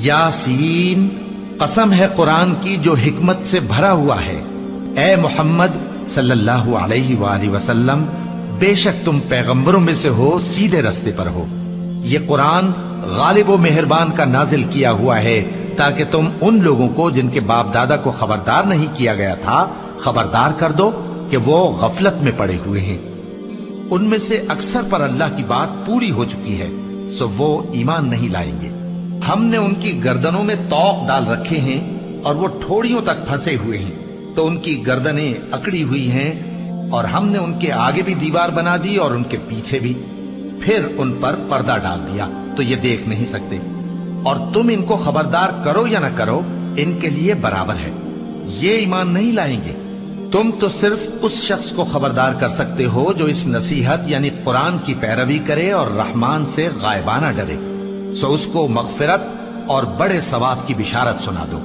یاسین، قسم ہے قرآن کی جو حکمت سے بھرا ہوا ہے۔ اے محمد صلی اللہ علیہ وآلہ وسلم، بے شک تم پیغمبروں میں سے ہو، سیدھے رستے پر ہو۔ یہ قرآن غالب و مہربان کا نازل کیا ہوا ہے تاکہ تم ان لوگوں کو جن کے باپ دادا کو خبردار نہیں کیا گیا تھا خبردار کر دو کہ وہ غفلت میں پڑے ہوئے ہیں۔ ان میں سے اکثر پر اللہ کی بات پوری ہو چکی ہے، سو وہ ایمان نہیں لائیں گے۔ ہم نے ان کی گردنوں میں طوق ڈال رکھے ہیں اور وہ ٹھوڑیوں تک پھنسے ہوئے ہیں، تو ان کی گردنیں اکڑی ہوئی ہیں، اور ہم نے ان کے آگے بھی دیوار بنا دی اور ان کے پیچھے بھی، پھر ان پر پردہ ڈال دیا تو یہ دیکھ نہیں سکتے۔ اور تم ان کو خبردار کرو یا نہ کرو، ان کے لیے برابر ہے، یہ ایمان نہیں لائیں گے۔ تم تو صرف اس شخص کو خبردار کر سکتے ہو جو اس نصیحت یعنی قرآن کی پیروی کرے اور رحمان سے غائبانہ ڈرے، سو اس کو مغفرت اور بڑے ثواب کی بشارت سنا دو۔